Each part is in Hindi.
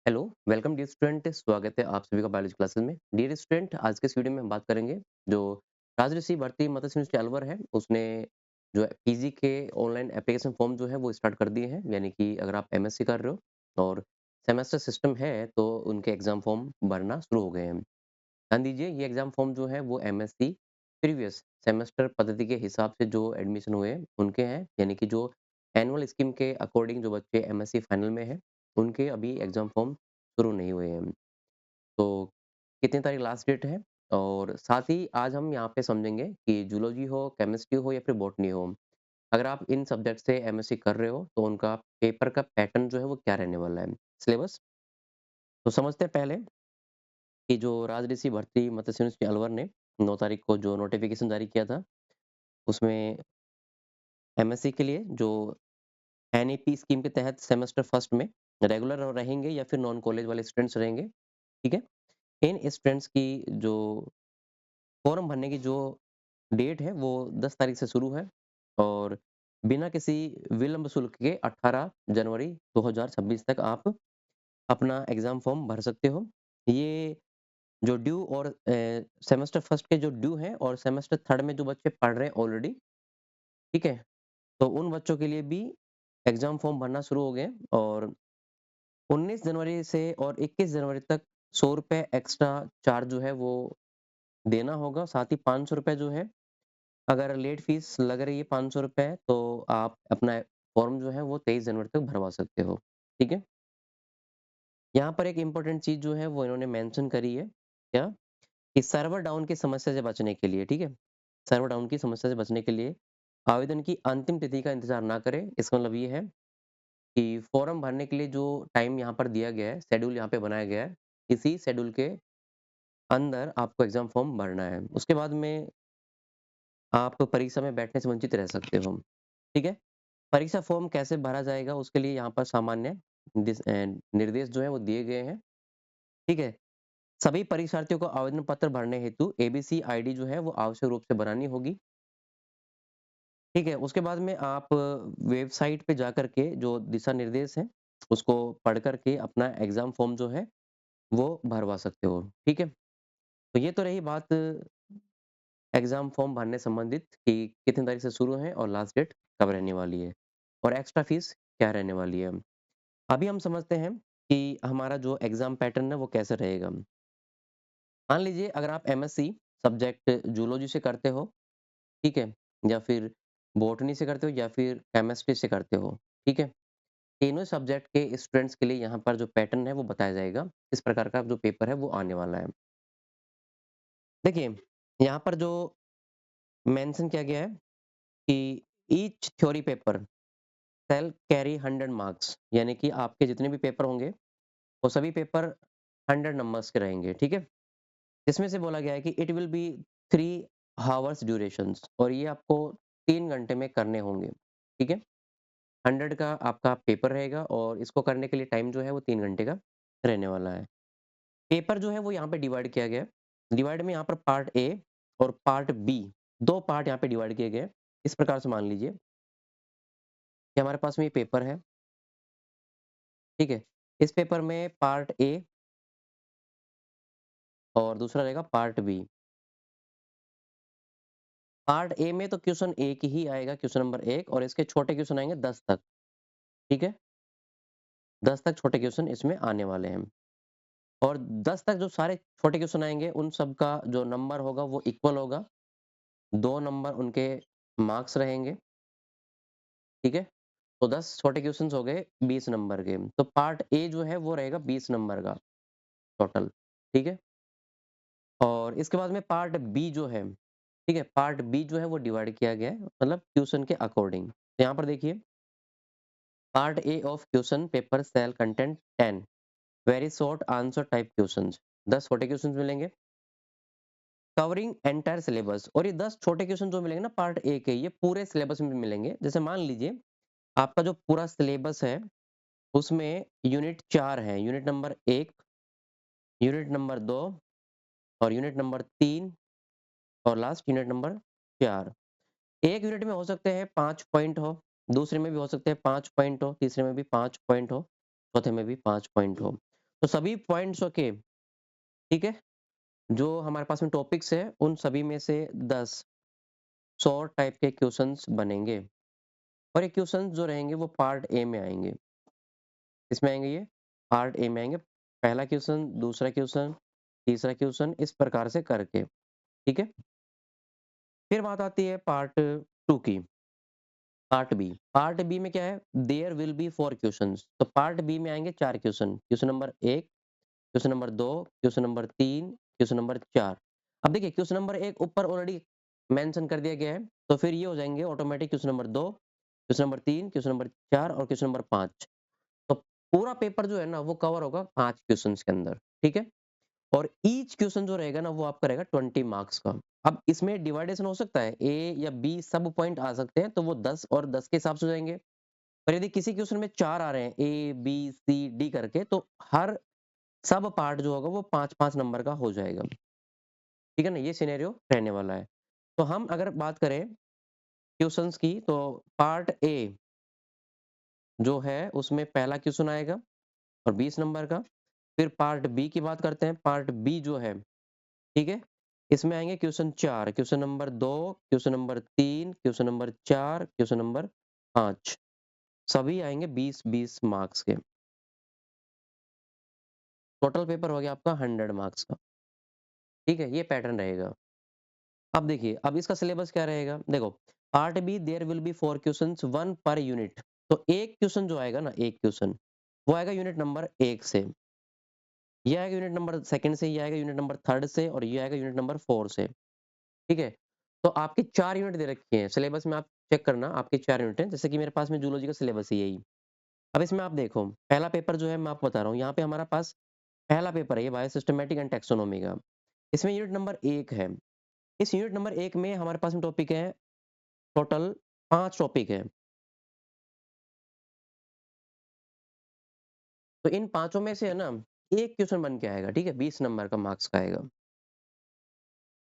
हेलो, वेलकम डियर स्टूडेंट, स्वागत है आप सभी का बायोलॉजी क्लासेस में। डियर स्टूडेंट, आज के इस वीडियो में हम बात करेंगे जो राजऋषि भारती मत्स्य न्यूज़ अलवर है, उसने जो है पीजी के ऑनलाइन एप्लीकेशन फॉर्म जो है वो स्टार्ट कर दिए हैं। यानी कि अगर आप एमएससी कर रहे हो और सेमेस्टर सिस्टम है तो उनके एग्जाम फॉर्म भरना शुरू हो गए हैं। ध्यान दीजिए, ये एग्जाम फॉर्म जो है वो एमएससी प्रीवियस सेमेस्टर पद्धति के हिसाब से जो एडमिशन हुए हैं उनके हैं। यानी कि जो एनुअल स्कीम के अकॉर्डिंग जो बच्चे एमएससी फाइनल में है उनके अभी एग्जाम फॉर्म शुरू नहीं हुए हैं। तो कितनी तारीख लास्ट डेट है, और साथ ही आज हम यहाँ पे समझेंगे कि जूलॉजी हो, केमिस्ट्री हो या फिर बॉटनी हो, अगर आप इन सब्जेक्ट से एमएससी कर रहे हो तो उनका पेपर का पैटर्न जो है वो क्या रहने वाला है, सिलेबस। तो समझते हैं पहले कि जो राजऋषि भर्ती मत्स्य न्यूज़ अलवर ने 9 तारीख को जो नोटिफिकेशन जारी किया था, उसमें एमएससी के लिए जो एनईपी स्कीम के तहत सेमेस्टर फर्स्ट में रेगुलर रहेंगे या फिर नॉन कॉलेज वाले स्टूडेंट्स रहेंगे, ठीक है? इन स्टूडेंट्स की जो फॉर्म भरने की जो डेट है वो 10 तारीख से शुरू है, और बिना किसी विलंब शुल्क के 18 जनवरी 2026 तक आप अपना एग्ज़ाम फॉर्म भर सकते हो। ये जो ड्यू और सेमेस्टर फर्स्ट के जो ड्यू हैं और सेमेस्टर थर्ड में जो बच्चे पढ़ रहे हैं ऑलरेडी, ठीक है? तो उन बच्चों के लिए भी एग्ज़ाम फॉर्म भरना शुरू हो गए हैं, और 19 जनवरी से और 21 जनवरी तक ₹100 एक्स्ट्रा चार्ज जो है वो देना होगा। साथ ही ₹500 जो है, अगर लेट फीस लग रही है ₹500, तो आप अपना फॉर्म जो है वो 23 जनवरी तक भरवा सकते हो, ठीक है? यहाँ पर एक इम्पोर्टेंट चीज़ जो है वो इन्होंने मेंशन करी है, क्या? कि सर्वर डाउन की समस्या से बचने के लिए, ठीक है? सर्वर डाउन की समस्या से बचने के लिए आवेदन की अंतिम तिथि का इंतज़ार ना करें। इसका मतलब ये है कि फॉर्म भरने के लिए जो टाइम यहाँ पर दिया गया है, शेड्यूल यहाँ पे बनाया गया है, इसी शेड्यूल के अंदर आपको एग्ज़ाम फॉर्म भरना है। उसके बाद में आप परीक्षा में बैठने से वंचित रह सकते हो, ठीक है? परीक्षा फॉर्म कैसे भरा जाएगा उसके लिए यहाँ पर सामान्य निर्देश जो है वो दिए गए हैं, ठीक है? सभी परीक्षार्थियों को आवेदन पत्र भरने हेतु एबीसी आईडी जो है वो आवश्यक रूप से बनानी होगी, ठीक है? उसके बाद में आप वेबसाइट पे जाकर के जो दिशा निर्देश हैं, उसको पढ़ कर के अपना एग्ज़ाम फॉर्म जो है वो भरवा सकते हो, ठीक है? तो ये तो रही बात एग्ज़ाम फॉर्म भरने संबंधित कि कितनी तारीख से शुरू है और लास्ट डेट कब रहने वाली है, और एक्स्ट्रा फीस क्या रहने वाली है। अभी हम समझते हैं कि हमारा जो एग्ज़ाम पैटर्न है वो कैसे रहेगा। मान लीजिए अगर आप एमएससी सब्जेक्ट जूलॉजी से करते हो, ठीक है? या फिर बॉटनी से करते हो या फिर केमिस्ट्री से करते हो, ठीक है? तीनों सब्जेक्ट के स्टूडेंट्स के लिए यहाँ पर जो पैटर्न है वो बताया जाएगा। इस प्रकार का जो पेपर है वो आने वाला है। देखिए, यहाँ पर जो मेंशन किया गया है कि ईच थ्योरी पेपर शैल कैरी 100 मार्क्स, यानी कि आपके जितने भी पेपर होंगे, वो सभी पेपर 100 नंबर्स के रहेंगे, ठीक है? इसमें से बोला गया है कि it will be 3 hours durations, और ये आपको 3 घंटे में करने होंगे, ठीक है? 100 का आपका पेपर रहेगा और इसको करने के लिए टाइम जो है वो 3 घंटे का रहने वाला है। पेपर जो है वो यहाँ पे डिवाइड किया गया है। डिवाइड में यहाँ पर पार्ट ए और पार्ट बी, 2 पार्ट यहाँ पे डिवाइड किए गए हैं। इस प्रकार से मान लीजिए कि हमारे पास में ये पेपर है, ठीक है? इस पेपर में पार्ट ए और दूसरा रहेगा पार्ट बी। पार्ट ए में तो क्वेश्चन 1 ही आएगा, क्वेश्चन नंबर 1, और इसके छोटे क्वेश्चन आएँगे 10 तक, ठीक है? 10 तक छोटे क्वेश्चन इसमें आने वाले हैं, और 10 तक जो सारे छोटे क्वेश्चन आएँगे उन सब का जो नंबर होगा वो इक्वल होगा। 2 नंबर उनके मार्क्स रहेंगे, ठीक है? तो 10 छोटे क्वेश्चन्स हो गए 20 नंबर के। तो पार्ट ए जो है वो रहेगा 20 नंबर का टोटल, ठीक है? और इसके बाद में पार्ट बी जो है, ठीक है? पार्ट बी जो है वो डिवाइड किया गया है, मतलब क्वेश्चन के अकॉर्डिंग। तो यहाँ पर देखिए, part A of question paper shall content 10 very short answer type questions. 10 छोटे क्वेश्चंस मिलेंगे कवरिंग एंटायर सिलेबस, और ये 10 छोटे क्वेश्चन जो मिलेंगे ना पार्ट ए के, ये पूरे सिलेबस में मिलेंगे। जैसे मान लीजिए आपका जो पूरा सिलेबस है उसमें यूनिट 4 है, यूनिट नंबर 1, यूनिट नंबर 2 और यूनिट नंबर 3 और लास्ट यूनिट नंबर 4। एक यूनिट में हो सकते हैं 5 पॉइंट हो, दूसरे में भी हो सकते हैं 5 पॉइंट हो, तीसरे में भी 5 पॉइंट हो, चौथे में भी 5 पॉइंट हो। तो सभी पॉइंट्स ओके, ठीक है? जो हमारे पास में टॉपिक्स है, उन सभी में से 10 शॉर्ट टाइप के क्वेश्चंस बनेंगे और ये क्वेश्चंस जो रहेंगे वो पार्ट ए में आएँगे। किसमें आएँगे ये? पार्ट ए में आएँगे। पहला क्वेश्चन, दूसरा क्वेश्चन, तीसरा क्वेश्चन इस प्रकार से करके, ठीक है? फिर बात आती है पार्ट 2 की, पार्ट बी। पार्ट बी में क्या है? There will be 4 questions. तो पार्ट बी में आएँगे 4 question. Question number 1, question number 2, question number 3, question number 4। अब देखिए क्वेश्चन नंबर 1 ऊपर ऑलरेडी मेंशन कर दिया गया है, तो फिर ये हो जाएँगे automatic question number 2, question number 3, question number 4 और क्वेश्चन नंबर 5। तो पूरा पेपर जो है ना वो कवर होगा 5 क्वेश्चन्स के अंदर, ठीक है? और ईच क्वेश्चन जो रहेगा ना वो आपका रहेगा 20 मार्क्स का। अब इसमें डिवाइडेशन हो सकता है, ए या बी सब पॉइंट आ सकते हैं, तो वो 10 और 10 के हिसाब से हो जाएँगे। पर यदि किसी क्वेश्चन में 4 आ रहे हैं, ए, बी, सी, डी करके, तो हर सब पार्ट जो होगा वो 5-5 नंबर का हो जाएगा। ठीक है ना? ये सिनेरियो रहने वाला है। तो हम अगर बात करें क्वेश्चंस की, तो पार्ट ए जो है उसमें पहला क्वेश्चन आएगा और 20 नंबर का। फिर पार्ट बी की बात करते हैं। पार्ट बी जो है, ठीक है? इसमें आएँगे question 4, question number 2, question number 3, question number 4, question number 5। सभी आएँगे 20-20 मार्क्स के। टोटल पेपर हो गया आपका 100 मार्क्स का। ठीक है? ये पैटर्न रहेगा। अब देखिए, अब इसका सिलेबस क्या रहेगा? देखो, part B there will be 4 questions 1 per unit. तो एक क्वेश्चन जो आएगा ना, एक क्वेश्चन, वो आएगा यूनिट नंबर 1 से, ये आएगा यूनिट नंबर 2 से, ये आएगा यूनिट नंबर 3 से और ये आएगा यूनिट नंबर 4 से, ठीक है? तो आपके 4 यूनिट दे रखे हैं, सिलेबस में आप चेक करना आपके 4 यूनिट हैं, जैसे कि मेरे पास में जूलॉजी का सिलेबस है यही। अब इसमें आप देखो, पहला पेपर जो है मैं आपको बता रहा हूँ, यहाँ पे हमारा पास पहला पेपर है ये बायोसिस्टमैटिक एंड टैक्सोनॉमी का। इसमें यूनिट नंबर 1 है। इस यूनिट नंबर 1 में हमारे पास में टॉपिक है, टोटल 5 टॉपिक है। तो इन पाँचों में से है ना, एक क्वेश्चन बन के आएगा, ठीक है? 20 नंबर का मार्क्स का आएगा।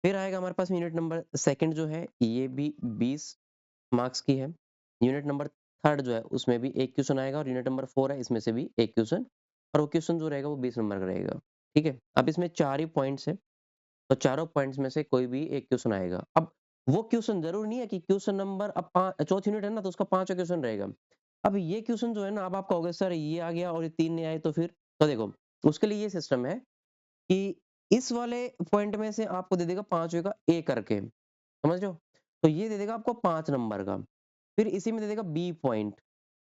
फिर आएगा हमारे पास यूनिट नंबर 2 जो है, ये भी 20 मार्क्स की है। यूनिट नंबर 3 जो है, उसमें भी 1 क्वेश्चन आएगा और यूनिट नंबर 4 है, इसमें से भी 1 क्वेश्चन और वो क्वेश्चन जो रहेगा वो 20 नंबर का रहेगा, ठीक है? अब इसमें 4 ही पॉइंट्स हैं, तो चारों पॉइंट्स में से कोई भी एक क्वेश्चन आएगा। अब वो क्वेश्चन ज़रूरी नहीं है कि क्वेश्चन नंबर अब चौथी यूनिट है ना, तो उसका 5वाँ क्वेश्चन रहेगा। अब ये क्वेश्चन जो है ना, अब आप कहोगे सर ये आ गया और ये 3 नहीं आए तो फिर? तो देखो, उसके लिए ये सिस्टम है कि इस वाले पॉइंट में से आपको दे देगा 5वें का ए करके, समझ रहे हो? तो ये दे देगा आपको 5 नंबर का, फिर इसी में दे देगा बी पॉइंट,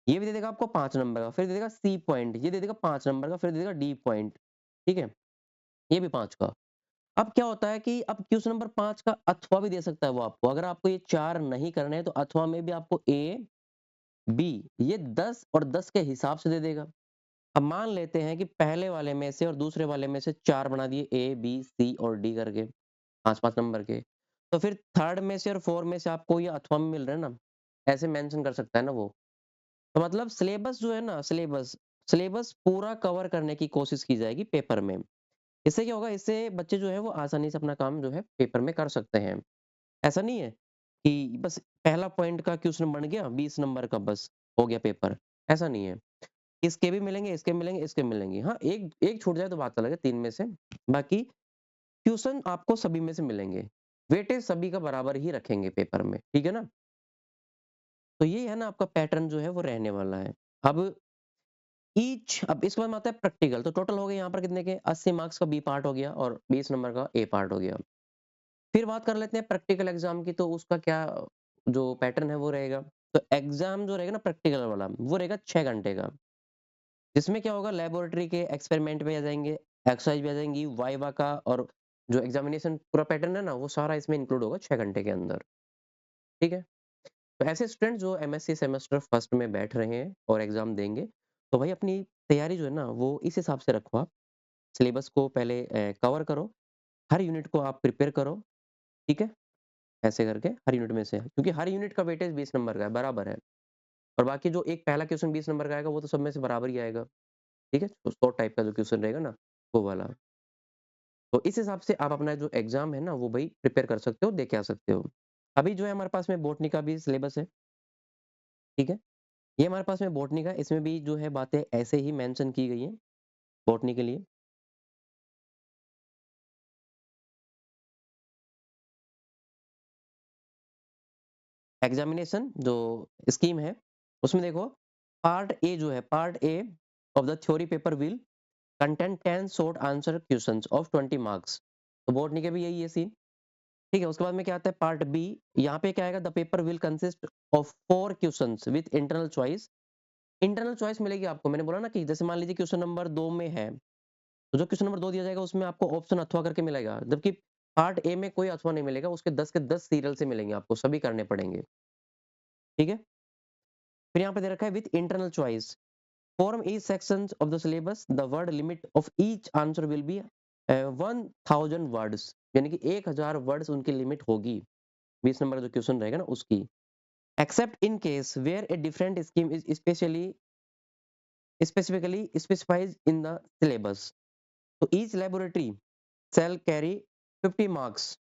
ये भी दे देगा आपको 5 नंबर का, फिर दे देगा सी पॉइंट, ये दे देगा 5 नंबर का, फिर दे देगा डी पॉइंट, ठीक है? ये भी 5 का। अब क्या होता है कि अब क्वेश्चन नंबर 5 का अथवा भी दे सकता है वो आपको। अगर आपको ये 4 नहीं करने हैं तो अथवा में भी आपको ए, बी ये 10 और 10 के हिसाब से दे देगा। अब मान लेते हैं कि पहले वाले में से और दूसरे वाले में से 4 बना दिए ए, बी, सी और डी करके 5-5 नंबर के। तो फिर 3rd में से और 4 में से आपको ये अथवा में मिल रहा है ना, ऐसे मेंशन कर सकता है ना वो। तो मतलब सिलेबस जो है ना, सिलेबस सिलेबस पूरा कवर करने की कोशिश की जाएगी पेपर में। इससे क्या होगा, इससे बच्चे जो है वो आसानी से अपना काम जो है पेपर में कर सकते हैं। ऐसा नहीं है कि बस पहला पॉइंट का क्वेश्चन बन गया 20 नंबर का, बस हो गया पेपर, ऐसा नहीं है। इसके भी मिलेंगे, इसके मिलेंगे, इसके मिलेंगे। हाँ, एक एक छूट जाए तो बात अलग है 3 में से, बाकी क्वेश्चन आपको सभी में से मिलेंगे। वेटेज सभी का बराबर ही रखेंगे पेपर में, ठीक है ना? तो ये है ना आपका पैटर्न जो है वो रहने वाला है। अब अब इसके बाद आता है प्रैक्टिकल, तो टोटल हो गए यहाँ पर कितने के 80 मार्क्स का बी पार्ट हो गया और 20 नंबर का ए पार्ट हो गया। फिर बात कर लेते हैं प्रैक्टिकल एग्जाम की, तो उसका क्या जो पैटर्न है वो रहेगा। तो एग्जाम जो रहेगा ना प्रैक्टिकल वाला, वो रहेगा 6 घंटे का। जिसमें क्या होगा, लैबोरेटरी के एक्सपेरिमेंट भी आ जाएँगे, एक्सरसाइज भी आ जाएँगी, वाइवा का और जो एग्जामिनेशन पूरा पैटर्न है ना, वो सारा इसमें इंक्लूड होगा 6 घंटे के अंदर, ठीक है? तो ऐसे स्टूडेंट जो एमएससी सेमेस्टर फर्स्ट में बैठ रहे हैं और एग्जाम देंगे, तो भाई अपनी तैयारी जो है ना, वो इस हिसाब से रखो आप। सिलेबस को पहले कवर करो, हर यूनिट को आप प्रिपेयर करो, ठीक है? ऐसे करके हर यूनिट में से, क्योंकि हर यूनिट का वेटेज 20 नंबर का है, बराबर है। और बाकी जो एक पहला क्वेश्चन 20 नंबर का आएगा, वो तो सब में से बराबर ही आएगा, ठीक है? तो शॉर्ट टाइप का जो क्वेश्चन रहेगा ना, वो वाला। तो इस हिसाब से आप अपना जो एग्ज़ाम है ना, वो भई प्रिपेयर कर सकते हो, दे के आ सकते हो। अभी जो है हमारे पास में बॉटनी का भी सिलेबस है, ठीक है? ये हमारे पास में बॉटनी का, इसमें भी जो है बातें ऐसे ही मेंशन की गई हैं। बॉटनी के लिए। एग्ज़ामिनेशन जो स्कीम है, उसमें देखो पार्ट ए जो है, part A of the theory paper will contain 10 short answer questions of 20 marks. तो बॉटनी का भी यही है सीन, ठीक है? उसके बाद में क्या आता है पार्ट बी, यहाँ पे क्या आएगा the paper will consist of 4 questions with internal choice. Internal choice मिलेगी आपको, मैंने बोला ना कि जैसे मान लीजिए क्वेश्चन नंबर 2 में है, तो जो क्वेश्चन नंबर 2 दिया जाएगा उसमें आपको ऑप्शन अथवा करके मिलेगा, जबकि पार्ट ए में कोई अथवा नहीं मिलेगा, उसके 10 के 10 सीरियल से मिलेंगे आपको, सभी करने पड़ेंगे, ठीक है? फिर यहाँ पे दे रखा है with internal choice, form each sections of the syllabus, the word limit of each answer will be 1000 words, यानी कि 1000 वर्ड्स उनकी लिमिट होगी, 20 नंबर का जो क्वेश्चन रहेगा ना उसकी। Except in case where a different scheme is specifically specifies in the syllabus. तो each laboratory shall carry 50 marks,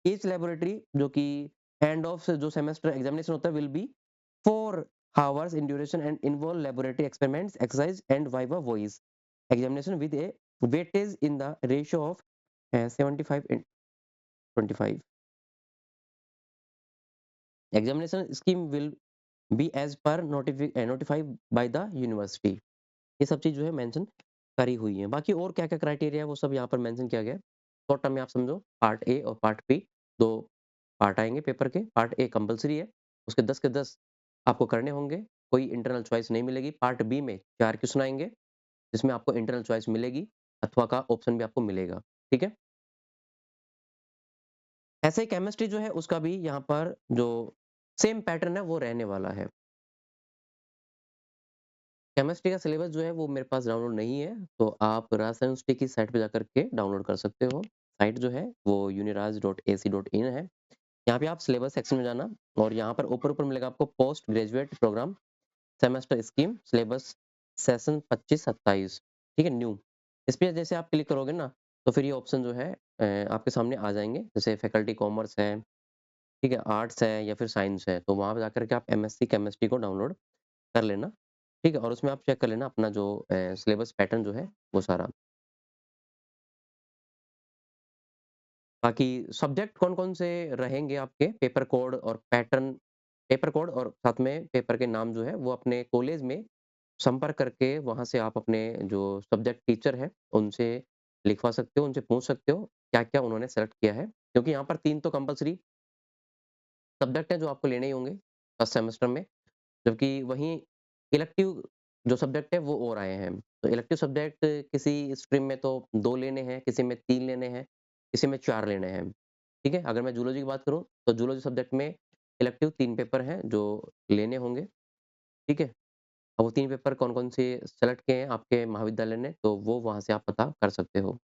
each laboratory जो कि एंड ऑफ जो सेमेस्टर एग्जामिनेशन होता है will be 4 hours in duration and involve laboratory experiments, exercise and viva voice examination with a weightage in the ratio of 75 and 25. Examination scheme will be as per notified by the university. ये सब चीज़ जो है मेंशन करी हुई है। बाकी और क्या-क्या क्राइटेरिया है वो सब यहाँ पर मेंशन किया गया है। शॉर्ट टर्म में आप समझो पार्ट ए और पार्ट बी 2 पार्ट आएँगे पेपर के। पार्ट ए कंपल्सरी है, उसके 10 के 10 आपको करने होंगे, कोई इंटरनल चॉइस नहीं मिलेगी। पार्ट बी में 4 क्वेश्चन आएँगे, जिसमें आपको इंटरनल चॉइस मिलेगी, अथवा का ऑप्शन भी आपको मिलेगा, ठीक है? ऐसे ही केमिस्ट्री जो है उसका भी यहाँ पर जो सेम पैटर्न है वो रहने वाला है। केमिस्ट्री का सिलेबस जो है वो मेरे पास डाउनलोड नहीं है, तो आप राज यूनिवर्सिटी की साइट पे जाकर के डाउनलोड कर सकते हो। साइट जो है वो uniraj.ac.in है। यहाँ पे आप सिलेबस सेक्शन में जाना और यहाँ पर ऊपर-ऊपर मिलेगा आपको post graduate programme semester scheme syllabus session 25-27, ठीक है? न्यू। इस पे जैसे आप क्लिक करोगे ना, तो फिर ये ऑप्शन जो है आपके सामने आ जाएँगे। जैसे फैकल्टी कॉमर्स है, ठीक है? आर्ट्स है या फिर साइंस है, तो वहाँ पे जाकर के आप एमएससी केमिस्ट्री को डाउनलोड कर लेना, ठीक है? और उसमें आप चेक कर लेना अपना जो सिलेबस पैटर्न जो है वो सारा। बाकी सब्जेक्ट कौन-कौन से रहेंगे आपके पेपर कोड और पैटर्न, पेपर कोड और साथ में पेपर के नाम जो है वो अपने कॉलेज में संपर्क करके वहाँ से आप अपने जो सब्जेक्ट टीचर हैं उनसे लिखवा सकते हो, उनसे पूछ सकते हो क्या-क्या उन्होंने सेलेक्ट किया है। क्योंकि यहाँ पर 3 तो कंपल्सरी सब्जेक्ट हैं जो आपको लेने ही होंगे फर्स्ट सेमेस्टर में। जबकि वहीं इलेक्टिव जो सब्जेक्ट है वो और आए हैं। तो इलेक्टिव सब्जेक्ट किसी स्ट्रीम में तो 2 लेने हैं, किसी में 3 लेने हैं, किसी में 4 लेने हैं। ठीक है? अगर मैं ज़ूलॉजी की बात करूँ तो ज़ूलॉजी सब्जेक्ट में इलेक्टिव 3 पेपर हैं जो लेने होंगे। ठीक है? अब वो 3 पेपर कौन-कौन से सेलेक्ट किए हैं आपके महाविद्यालय ने तो वो वहाँ से आप पता कर सकते हो।